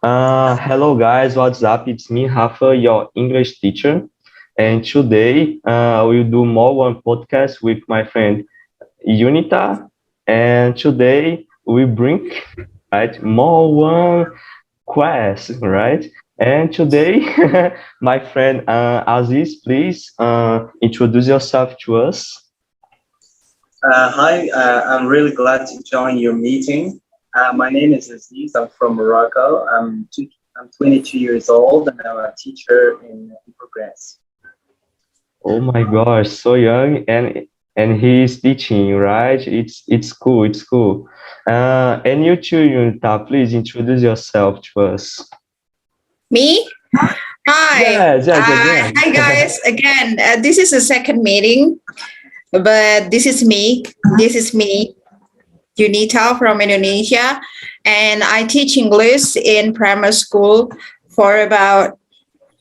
Hello guys, what's up? It's me, Rafa, your English teacher. And today we'll do more one podcast with my friend Unita. And today we bring more one quest, right? And today my friend Aziz, please introduce yourself to us. Hi, I'm really glad to join your meeting. My name is Aziz. I'm from Morocco. I'm 22 years old and I'm a teacher in progress. Oh my gosh, so young and he's teaching, right? It's cool, it's cool. And you too, Yunita, please introduce yourself to us. Me? Hi. Yes, yes, again. Hi, guys. Again, this is the second meeting, but this is me. This is me, Unita from Indonesia, and I teach English in primary school for about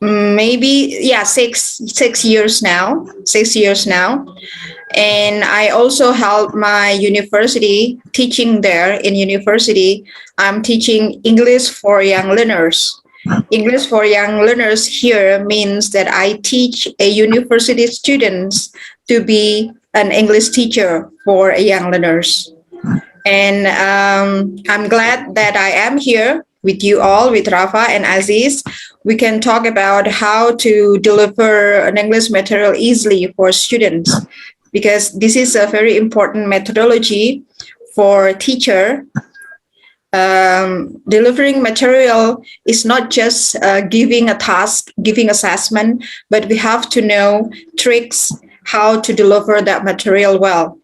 maybe six years now. 6 years now, and I also help my university teaching there in university. I'm teaching English for young learners. English for young learners here means that I teach a university students to be an English teacher for young learners. And I'm glad that I am here with you all, with Rafa and Aziz. We can talk about how to deliver an English material easily for students because this is a very important methodology for teacher. Delivering material is not just giving a task, giving assessment, but we have to know tricks how to deliver that material well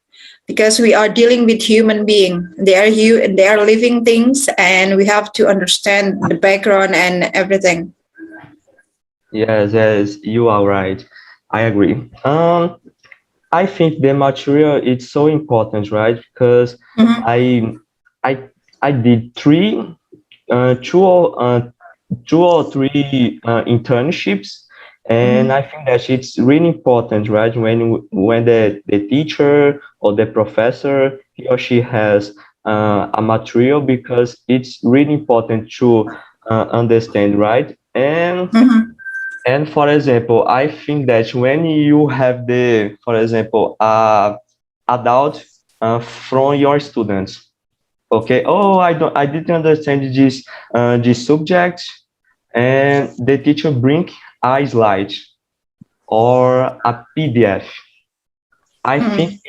because we are dealing with human being. They are living things and we have to understand the background and everything. Yes, yes, you are right. I agree. I think the material is so important, right? Because Mhm. I I I did uh, two or uh, two or three internships, and I Mhm. think that it's really important, right? When the teacher or the professor he or she has a material because it's really important to understand, right? Mhm. And for example, I think that when you have the, for example, adult from your students, okay, oh, I didn't understand this subject, and the teacher bring a slide or a PDF. I think Mhm.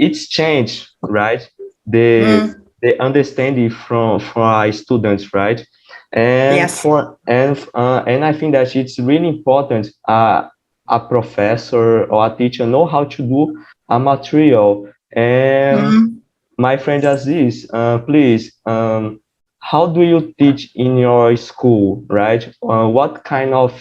it's changed, right? The Mhm. the understanding from our students, right? Yes. And I think that it's really important. A professor or a teacher know how to do a material. And Mhm. my friend Aziz, please, how do you teach in your school, right? What kind of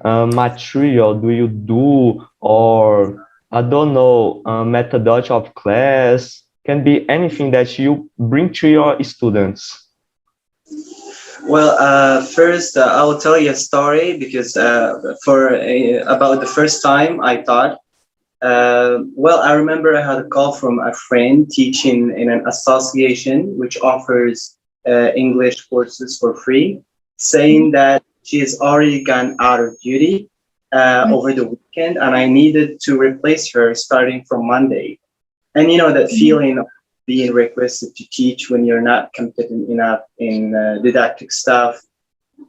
material do you do, or I don't know, methodology of class? Can be anything that you bring to your students. Well, first I will tell you a story because for about the first time I taught. Well, I remember I had a call from a friend teaching in an association which offers English courses for free, saying that she has already gone out of duty over the weekend and I needed to replace her starting from Monday. And you know that Mhm. feeling of being requested to teach when you're not competent enough in didactic stuff,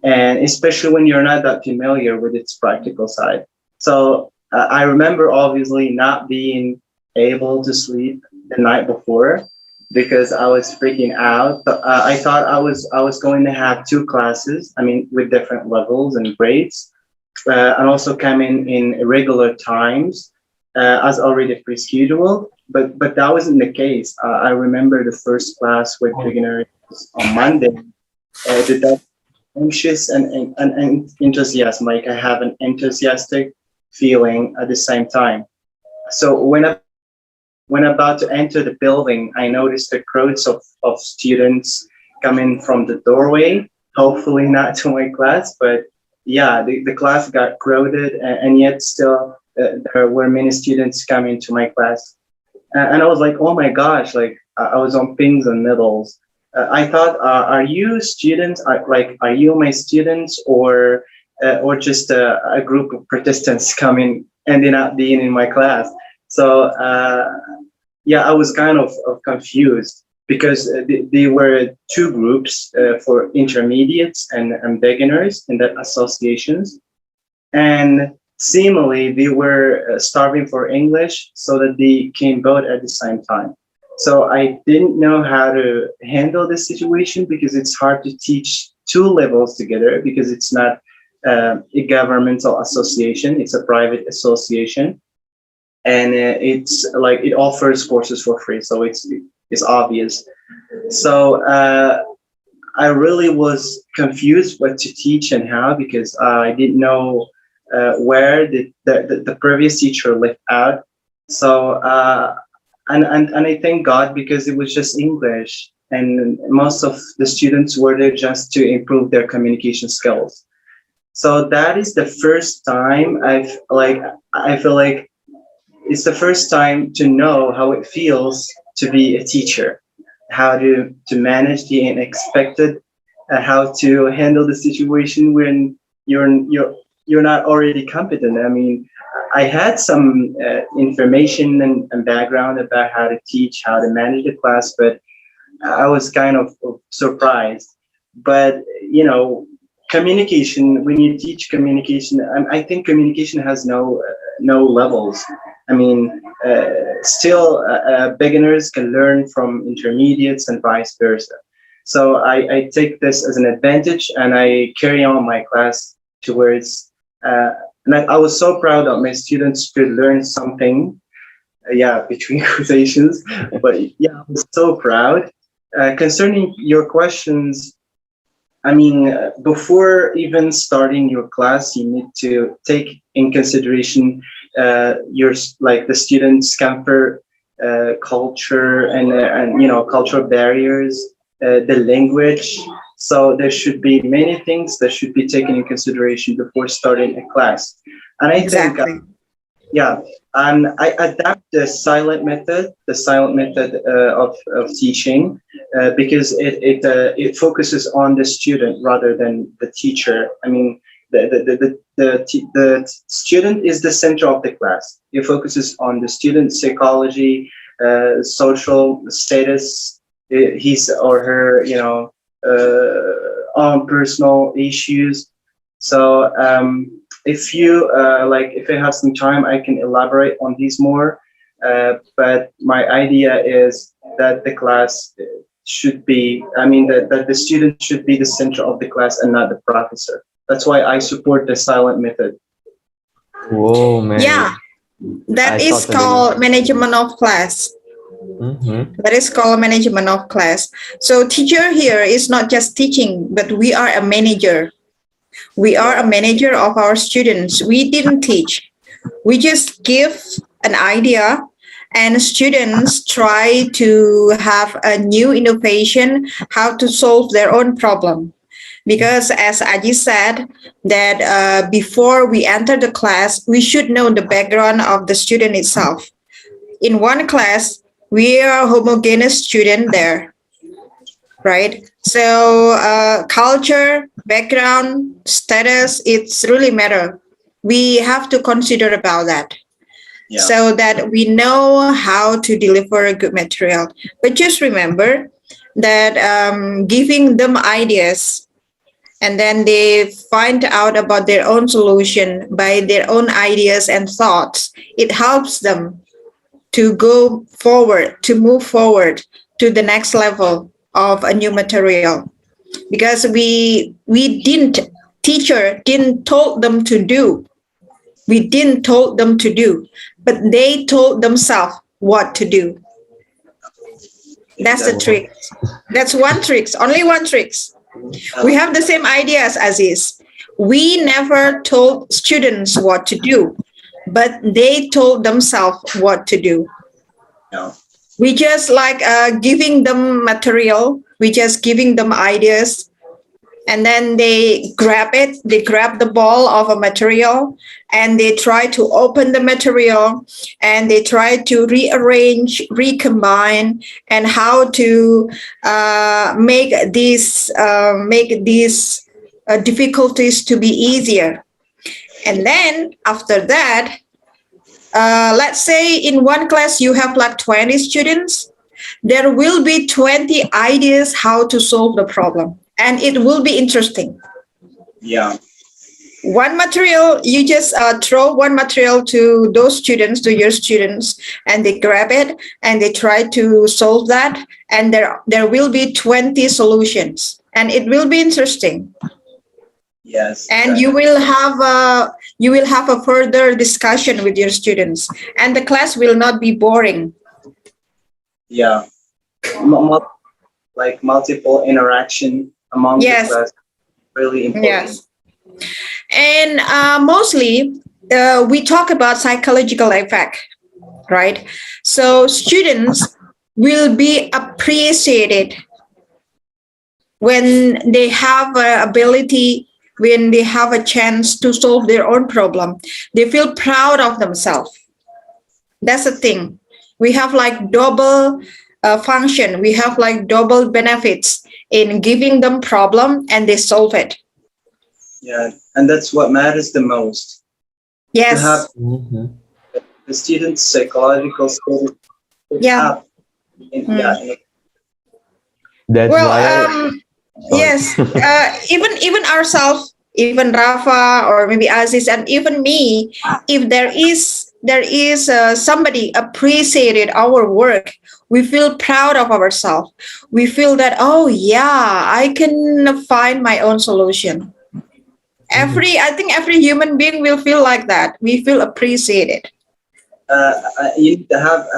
and especially when you're not that familiar with its practical side. So I remember obviously not being able to sleep the night before because I was freaking out. But I thought I was going to have two classes. I mean, with different levels and grades, and also coming in irregular times as already pre-scheduled. But that wasn't the case. I remember the first class with beginners on Monday. The anxious and enthusiasm. Like I have an enthusiastic feeling at the same time. So when about to enter the building, I noticed the crowds of students coming from the doorway. Hopefully not to my class, but yeah, the class got crowded, and yet still there were many students coming to my class. And I was like, oh my gosh, like I was on pins and needles. I thought, are you students? Are you my students, or just a group of Protestants coming ending up being in my class? So yeah, I was kind of confused because they were two groups for intermediates and beginners in that associations, and seemingly they were starving for English so that they came both at the same time. So I didn't know how to handle this situation because it's hard to teach two levels together because it's not a governmental association, it's a private association, and it's like it offers courses for free, so it's obvious. So I really was confused what to teach and how because I didn't know where the previous teacher left out. So and I thank God because it was just English, and most of the students were there just to improve their communication skills. So that is the first time I feel like it's the first time to know how it feels to be a teacher, how to manage the unexpected, how to handle the situation when you're not already competent. I mean, I had some information and background about how to teach, how to manage the class, but I was kind of surprised. But communication. When you teach communication, I think communication has no levels. I mean, still, beginners can learn from intermediates and vice versa. So I take this as an advantage, and I carry on my class towards. And I was so proud that my students could learn something. Yeah, between quotations, but yeah, I was so proud. Concerning your questions, I mean, before even starting your class, you need to take in consideration your like the students' comfort, culture, and cultural barriers, the language. So there should be many things that should be taken in consideration before starting a class. And I think Exactly. yeah, and I adapt the silent method of teaching, because it focuses on the student rather than the teacher. I mean, the student is the center of the class. It focuses on the student psychology, social status, his or her, own personal issues. So if I have some time, I can elaborate on these more. But my idea is that the class should be, I mean, that the student should be the center of the class and not the professor. That's why I support the silent method. Whoa, man. Yeah, that I is totally. called management of class. Mm-hmm. That is called management of class. So teacher here is not just teaching, but we are a manager. We are a manager of our students. We didn't teach. We just give an idea, and students try to have a new innovation how to solve their own problem. Because as Aji said, that before we enter the class, we should know the background of the student itself. In one class, we are a homogeneous student there, right? So culture, background, status, it's really matter. We have to consider about that Yeah. so that we know how to deliver a good material. But just remember that giving them ideas and then they find out about their own solution by their own ideas and thoughts, it helps them to go forward, to move forward to the next level of a new material. Because we didn't teacher didn't told them to do. We didn't told them to do, but they told themselves what to do. That's the Exactly. trick. That's one trick, only one trick. We have the same ideas as is. We never told students what to do, but they told themselves what to do. Yeah. We just like giving them material. We just giving them ideas, and then they grab the ball of a material, and they try to open the material, and they try to rearrange, recombine, and how to make these difficulties to be easier. And then after that, let's say in one class you have like 20 students, there will be 20 ideas how to solve the problem, and it will be interesting. Yeah. One material, you just throw one material to those students, to your students, and they grab it and they try to solve that, and there will be 20 solutions, and it will be interesting. Yes. And Exactly. you will have a further discussion with your students, and the class will not be boring. Yeah. Like multiple interaction among the Yes. class, really important. Yes. And mostly we talk about psychological effect, right? So students will be appreciated when they have ability, when they have a chance to solve their own problem. They feel proud of themselves. That's the thing. We have like double function. We have like double benefits in giving them problem and they solve it. Yeah, and that's what matters the most. To have Yes. Mhm. the students' psychological skills Yeah. up Mm. That's Well, why sorry. yes. Even ourselves, even Rafa or maybe Aziz, and even me, if there is somebody appreciated our work, we feel proud of ourselves. We feel that, oh yeah, I can find my own solution. Mhm. I think every human being will feel like that. We feel appreciated.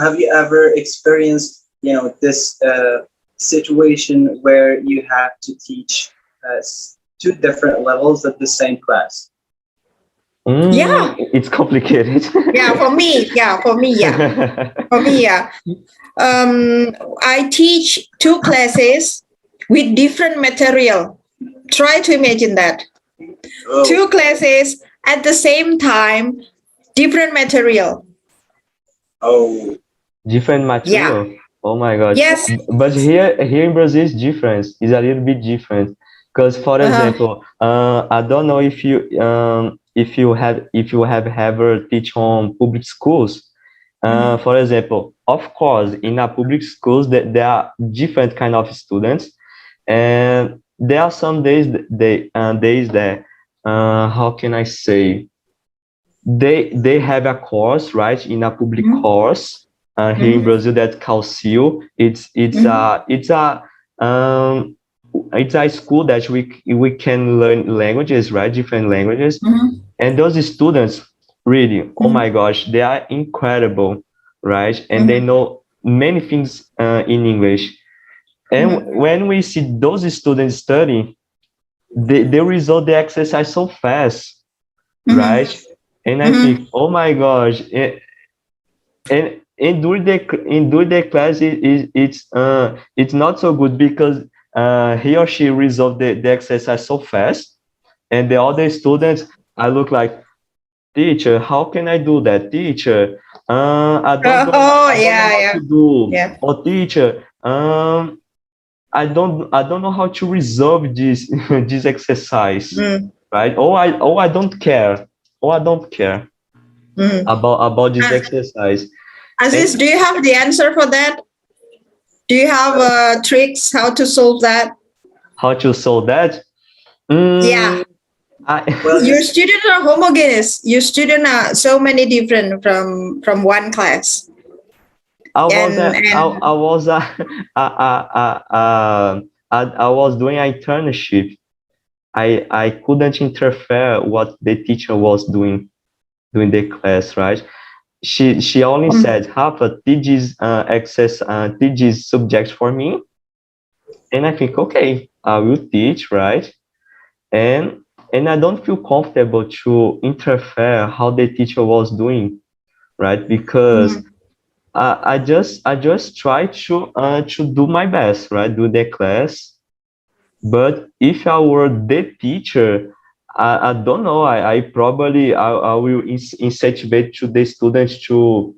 have you ever experienced this situation where you have to teach two different levels of the same class? Yeah. It's complicated. Yeah, for me. Yeah, for me. Yeah. For me, yeah. I teach two classes with different material. Try to imagine that. Oh, Two classes at the same time, different material. oh, Different Yeah. material. Oh my gosh. Yes. But here in Brazil it's different. It's a little bit different. Because for Uh-huh. example, I don't know if you have ever teach on public schools. Mhm. For example, of course, in a public schools there are different kind of students, and there are some days that how can I say, they have a course, right, in a public Mhm. course here in Mhm. Brazil that called SEAL. Mhm. Um, it's a school that we can learn languages, right, different languages, Mhm. and those students really, oh Mhm. my gosh, they are incredible, right, and they Mhm. know many things in English. And Mhm. when we see those students studying, they result the exercise so fast, Mhm. right? And I Mhm. think, oh my gosh, and during the class, it's not so good because he or she resolve the exercise so fast, and the other students, I look like, teacher, how can I do that, teacher? Oh, I don't know yeah, how yeah. to do. Yeah. Or teacher, I don't know how to resolve this this exercise, Mm. right? I don't care. Oh, I don't care Mm. about this Uh, exercise. Aziz, And do you have the answer for that? Do you have tricks how to solve that? how to solve that? Yeah. Mm, I well, Your this students are homogeneous. Your students are so many different from one class. I And was I was doing an internship. I couldn't interfere what the teacher was doing during the class, right? She only um, said, Rafa, teach this subject for me, and I think, okay, I will teach, right? And I don't feel comfortable to interfere how the teacher was doing, right? Because mhm, I just try to do my best, right? Do the class, But if I were the teacher, I don't know. I probably I will incentivize to the students to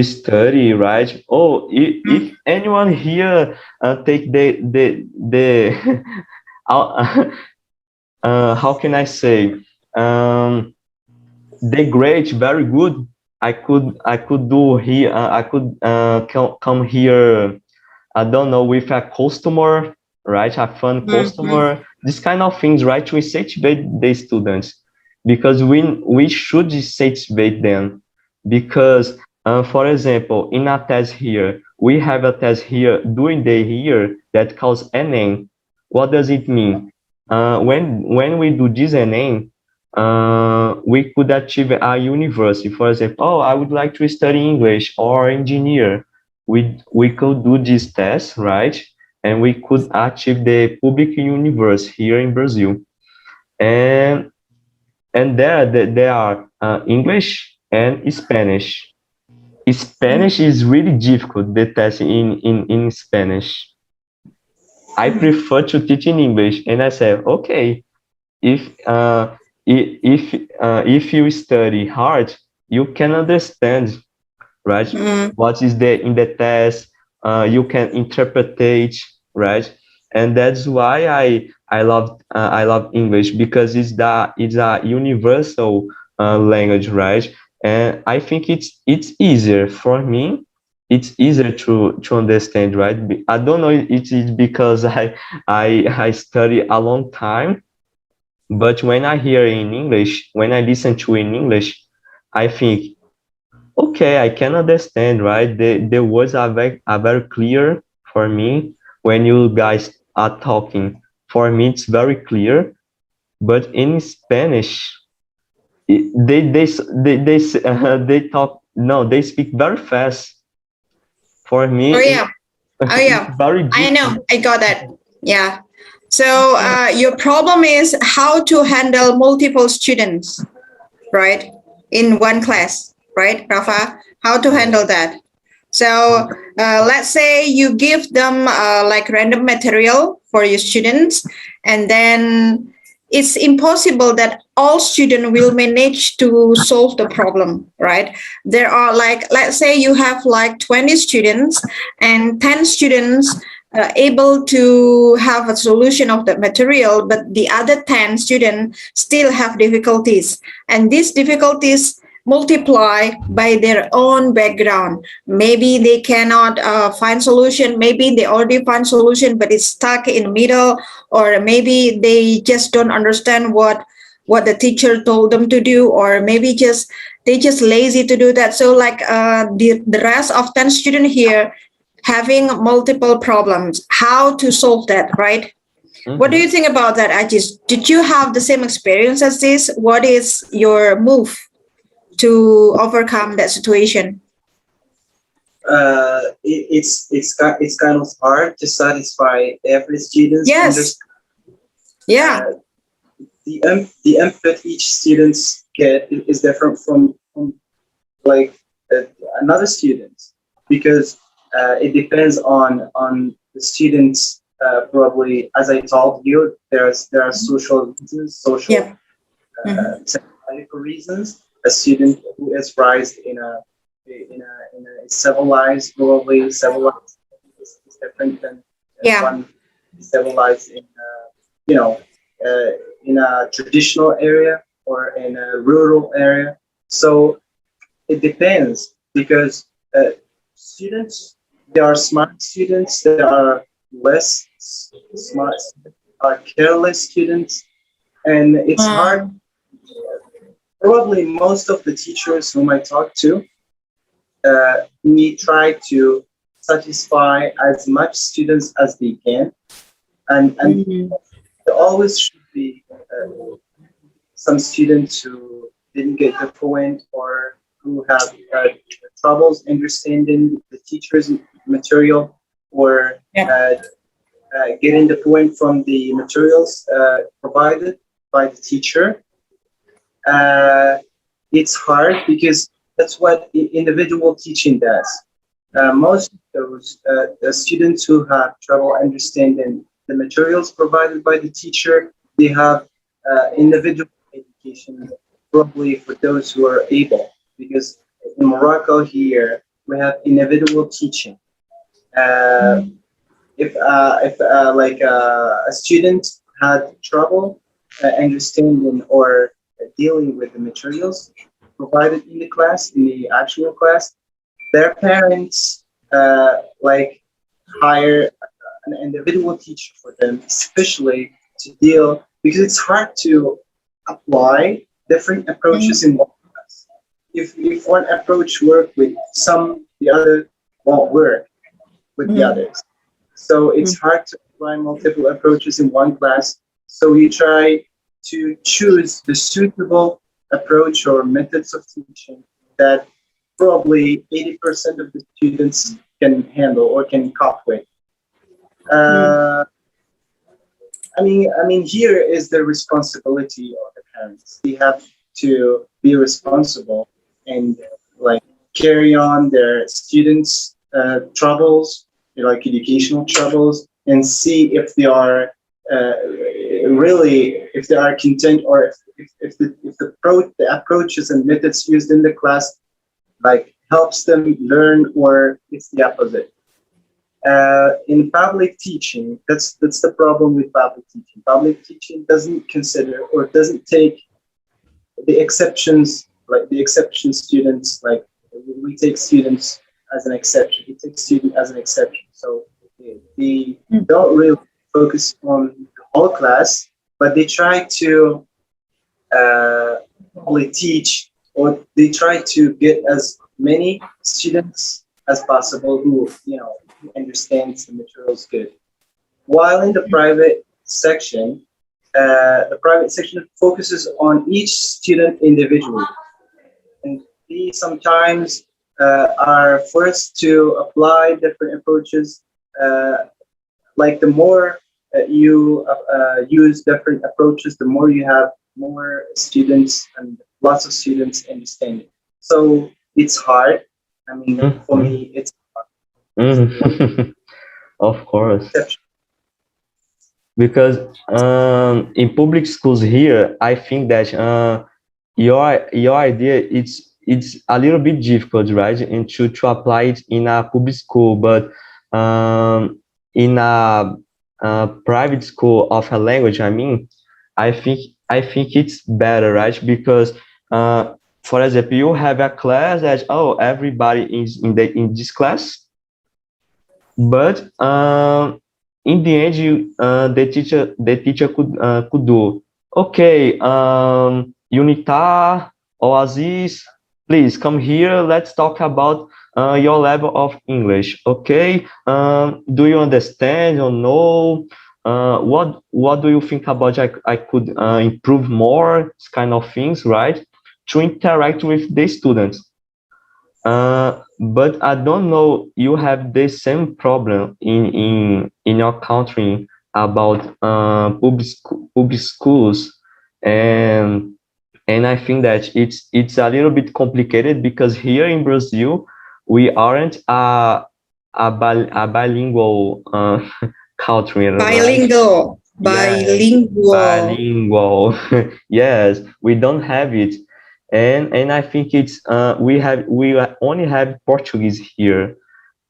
study, right? Oh, if anyone here take the uh, how can I say, um, the grade very good. I could do here. I could come here, I don't know, with a customer, right? A fun Mhm. customer, this kind of things, right? To incentivize the students, because we should incentivize them. Because, for example, in a test here, we have a test here during the year that calls NN. What does it mean? When we do this NN, we could achieve a university. For example, oh, I would like to study English or engineer. We could do this test, right? And we could achieve the public university here in Brazil. And there are English and Spanish. Spanish is really difficult, the test in Spanish. I prefer to teach in English, and I said, okay, if if you study hard, you can understand, right? Mm. What is the in the test? You can interpretate, right? And that's why I love English, because it's a universal language, right? And I think it's easier for me. It's easier to understand, right? I don't know. It is because I study a long time, but when I hear in English, when I listen to in English, I think, okay, I can understand, right? The words are very clear for me when you guys are talking. For me, it's very clear. But in Spanish, they talk. No, they speak very fast. For me, Oh yeah. Oh it's yeah. very I difficult. know. I got that. Yeah. So your problem is how to handle multiple students, right? In one class, right, Rafa? How to handle that? So let's say you give them like random material for your students, and then it's impossible that all students will manage to solve the problem, right? There are like, let's say you have like 20 students and 10 students able to have a solution of the material, but the other 10 students still have difficulties. And these difficulties multiply by their own background. Maybe they cannot find solution, maybe they already find solution but it's stuck in the middle, or maybe they just don't understand what the teacher told them to do, or maybe just they just lazy to do that. So like the rest of 10 students here having multiple problems, how to solve that, right? What do you Mhm. think about that, Ajis? Did you have the same experience as this? What is your move to overcome that situation? It's kind of hard to satisfy every student's Yes. understanding. Yeah. Uh, the input each students get is different from like uh, another student, because it depends on the students. Probably, as I told you, there are social reasons, social Yep. Hmm. psychological reasons. A student who is raised in a civilized, globally civilized, is different than Yeah. one civilized in you know uh, in a traditional area or in a rural area. So it depends, because students, there are smart students, there are less smart students, are careless students, and it's hard. Mm. Probably most of the teachers whom I talk to, we try to satisfy as much students as they can, and Mhm. there always should be some students who didn't get the point, or who have troubles understanding the teacher's material, or Yeah. uh, getting the point from the materials provided by the teacher. Uh, it's hard because that's what individual teaching does. Most of those the students who have trouble understanding the materials provided by the teacher. They have individual education, probably for those who are able, because in Morocco here we have individual teaching. Uh, if like a student had trouble understanding or dealing with the materials provided in the class, in the actual class, their parents like hire an individual teacher for them, especially to deal, because it's hard to apply different approaches in one class. If one approach work with some, the other won't work with the Mm. others. So it's hard to apply multiple approaches in one class. So you try to choose the suitable approach or methods of teaching that probably 80% of the students can handle or can cope with. Mm. Uh, here is the responsibility of the parents. They have to be responsible and like carry on their students' troubles, like educational troubles, and see if they are really if they are content, or if the approaches and methods used in the class like helps them learn, or it's the opposite. In public teaching, that's the problem with public teaching. Public teaching doesn't consider or doesn't take the exceptions, like the exception students. Like we take students as an exception. We take student as an exception. So they Mm. don't really focus on the whole class, but they try to uh, probably teach, or they try to get as many students as possible who understands the materials good. While in the private section focuses on each student individually, and we sometimes are forced to apply different approaches. Like the more you use different approaches, the more you have more students and lots of students understanding. So it's hard. For Mhm. me, it's Mhm. Of course. exception. Because in public schools here, I think that your idea it's a little bit difficult, right? And to apply it in a public school, but in a private school of a language, I mean, I think it's better, right? Because for example, you have a class that, oh, everybody is in this class, but in the end, the teacher could do, okay, Unita or Aziz, please come here. Let's talk about your level of English. Okay, do you understand or no? What do you think about? I could improve more, this kind of things, right? To interact with the students. But I don't know. You have the same problem in your country about public schools, and I think that it's a little bit complicated because here in Brazil we aren't a bilingual country, right? Bilingual. Yes, Bilingual. bilingual. Yes, we don't have it, and I think it's we only have Portuguese here,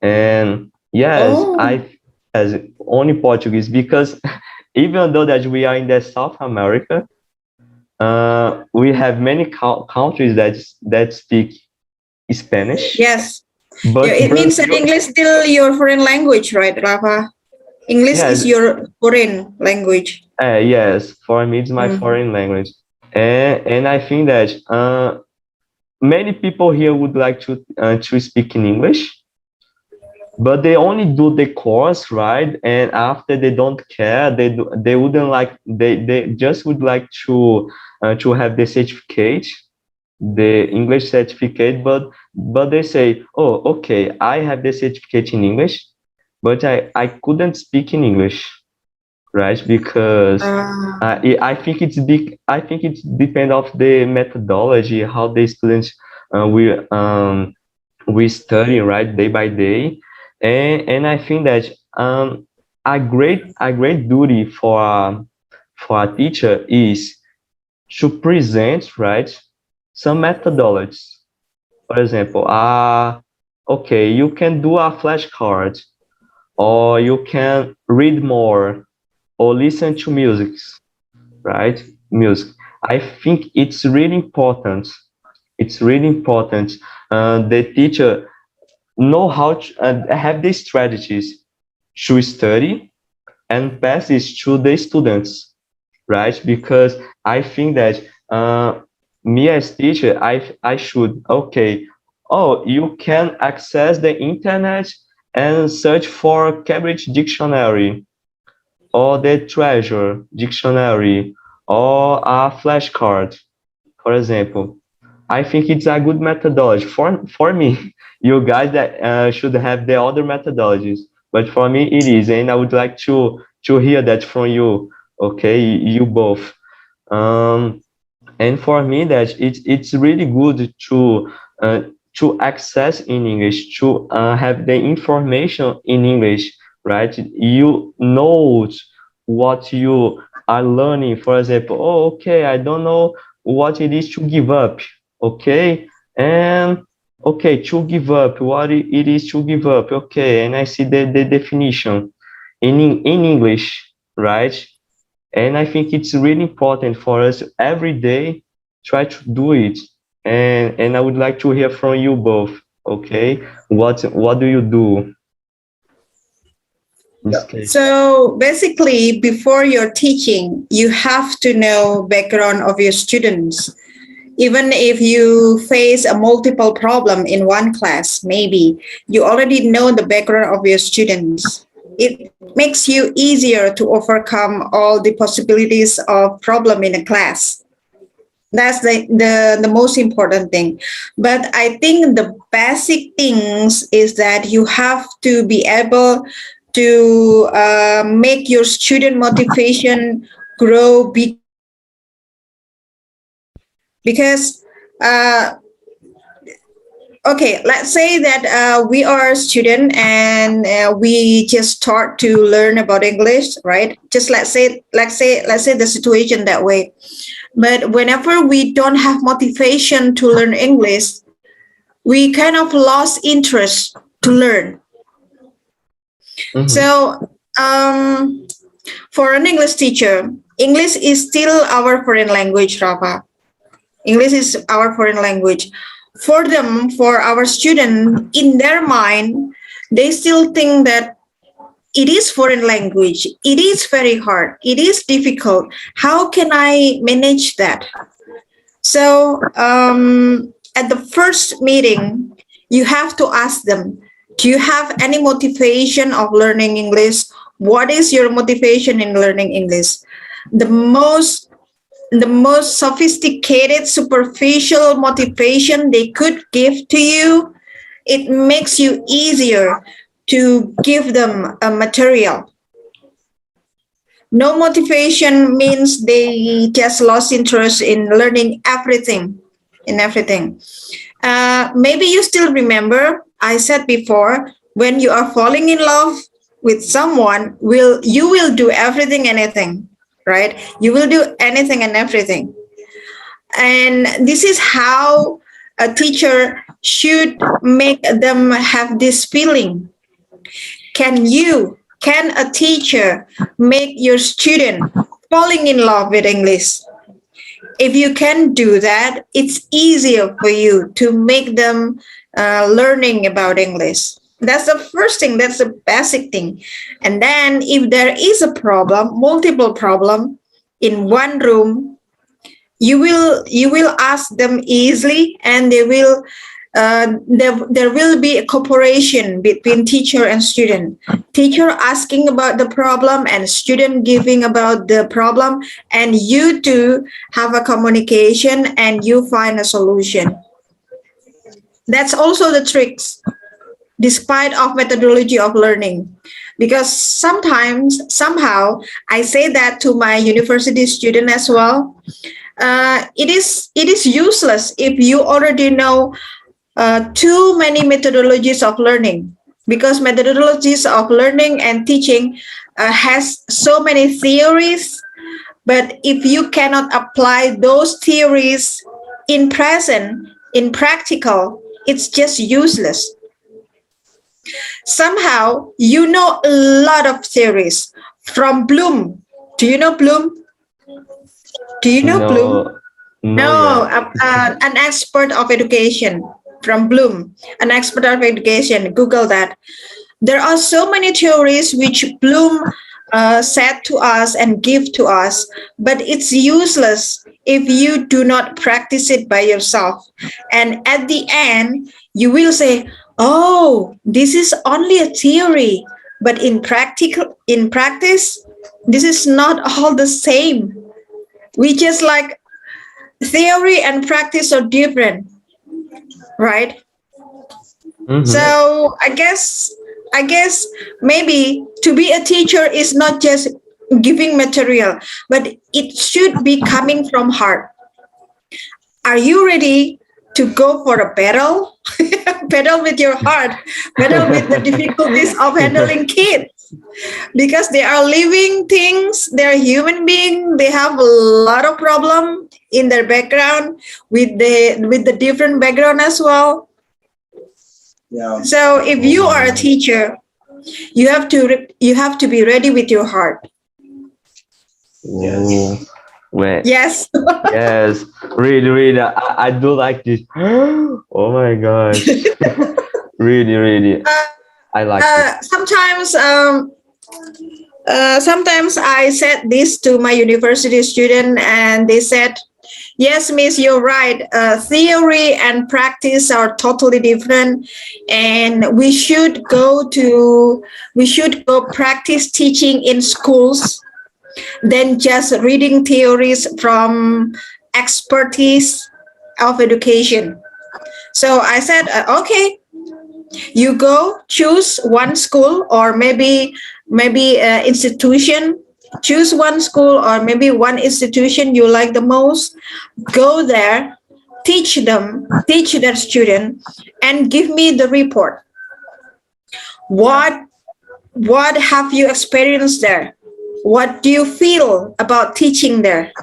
and yes, Oh. I as only Portuguese because even though that we are in the South America, we have many countries that speak Spanish, Yes. Yeah, but it means that Brazil, English still your foreign language, right, Rafa? English is yes, your foreign language. yes, for me it's my Mm. foreign language, and I think that many people here would like to speak in English, but they only do the course, right? And after they don't care, they wouldn't like they just would like to have the certificate, the English certificate, but they say, oh, okay, I have the certificate in English, but I couldn't speak in English, right? Because Ah. I think it's depend of the methodology, how the students we study, right, day by day, and I think that a great duty for a teacher is to present, right, some methodologies. For example, okay, you can do a flashcard, or you can read more, or listen to music, right? Music. I think it's really important. It's really important. The teacher know how to have the strategies to study and pass it to the students, right? Because I think that me as teacher, I should, okay, oh, you can access the internet and search for Cambridge Dictionary, or the Treasure Dictionary, or a flashcard, for example. I think it's a good methodology for me. You guys that should have the other methodologies, but for me it is, and I would like to hear that from you. Okay, you both. Um, and for me, that it's really good uh, to access in English, to have the information in English, right? You know what you are learning. For example, oh, okay, I don't know what it is to give up, okay, and okay, to give up, what it is to give up, okay, and I see the definition in English, right? And I think it's really important for us every day try to do it. And I would like to hear from you both. Okay, what do you do in this Yeah. case? So basically, before you're teaching, you have to know background of your students. Even if you face a multiple problem in one class, maybe you already know the background of your students. It makes you easier to overcome all the possibilities of problem in a class. That's the most important thing. But I think the basic things is that you have to be able to make your student motivation grow because okay, let's say that we are a student and we just start to learn about English, right? Just let's say the situation that way. But whenever we don't have motivation to learn English, we kind of lost interest to learn. Mm-hmm. So for an English teacher, English is still our foreign language, Rafa. English is our foreign language. For them, for our student, in their mind, they still think that it is foreign language. It is very hard. It is difficult. How can I manage that? So at the first meeting, you have to ask them, do you have any motivation of learning English? What is your motivation in learning English? The most the most sophisticated, superficial motivation they could give to you, it makes you easier to give them a material. No motivation means they just lost interest in learning everything, in everything. Maybe you still remember I said before, when you are falling in love with someone, will you will do everything, anything, right? You will do anything and everything. And this is how a teacher should make them have this feeling. Can a teacher make your student falling in love with English? If you can do that, it's easier for you to make them learning about English. That's the first thing. That's the basic thing. And then if there is a problem, multiple problem in one room, you will ask them easily, and there will be a cooperation between teacher and student. Teacher asking about the problem and student giving about the problem, and you two have a communication and you find a solution. That's also the tricks, despite of methodology of learning, because sometimes somehow I say that to my university student as well. It is useless if you already know too many methodologies of learning. because methodologies of learning and teaching has so many theories, but if you cannot apply those theories in present, in practical, it's just useless. Somehow you know a lot of theories from Bloom. Do you know Bloom? Do you know Bloom? No, no No, yet. an expert of education from Bloom, an expert of education. Google that. There are so many theories which Bloom said to us and give to us, but it's useless if you do not practice it by yourself. And at the end, you will say, "Oh, this is only a theory," but in practice, this is not all the same. We just like theory and practice are different, right? Mm-hmm. So I guess maybe to be a teacher is not just giving material, but it should be coming from heart. Are you ready to go for a battle? Battle with your heart, battle with the difficulties of handling kids, because they are living things, they're human beings, they have a lot of problem in their background, with the different background as well. Yeah. So if Oh you my are a God. teacher, you have to be ready with your heart. Yes. Oh, wait. Yes. Yes, really, really. I do like this. Oh my gosh. Really, really. uh, I like this. sometimes I said this to my university student, and they said, "Yes, Miss, you're right. Theory and practice are totally different, and we should go practice teaching in schools than just reading theories from expertise of education." So I said, "Okay, you go choose one school, or maybe institution. Choose one school or maybe one institution you like the most. Go there, teach that student, and give me the report. Yeah. What have you experienced there? What do you feel about teaching there?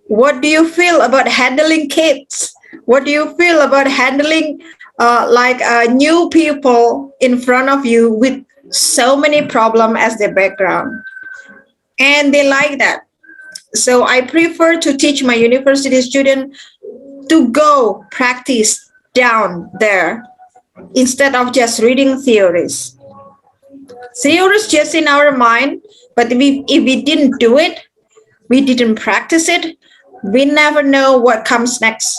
What do you feel about handling kids? What do you feel about handling new people in front of you with so many problems as their background?" And they like that. So I prefer to teach my university student to go practice down there instead of just reading theories. Theories just in our mind, but if we didn't do it, we didn't practice it, we never know what comes next.